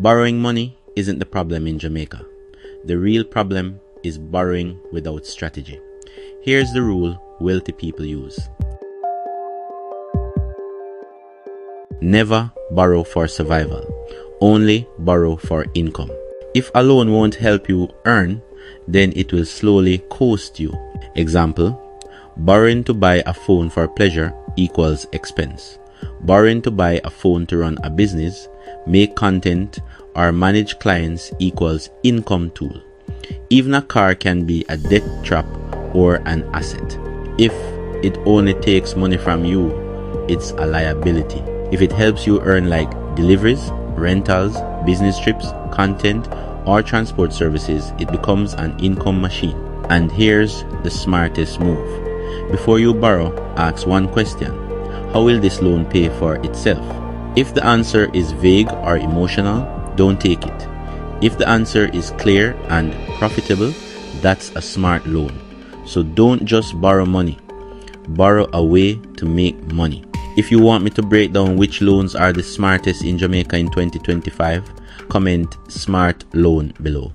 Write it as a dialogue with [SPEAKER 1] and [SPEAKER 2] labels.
[SPEAKER 1] Borrowing money isn't the problem in Jamaica. The real problem is borrowing without strategy. Here's the rule wealthy people use. Never borrow for survival. Only borrow for income. If a loan won't help you earn, then it will slowly cost you. Example, borrowing to buy a phone for pleasure equals expense. Borrowing to buy a phone to run a business, make content, or manage clients equals income tool. Even a car can be a debt trap or an asset. If it only takes money from you, it's a liability. If it helps you earn like deliveries, rentals, business trips, content, or transport services, it becomes an income machine. And here's the smartest move. Before you borrow, ask one question. How will this loan pay for itself? If the answer is vague or emotional, don't take it. If the answer is clear and profitable, that's a smart loan. So don't just borrow money. Borrow a way to make money. If you want me to break down which loans are the smartest in Jamaica in 2025, comment smart loan below.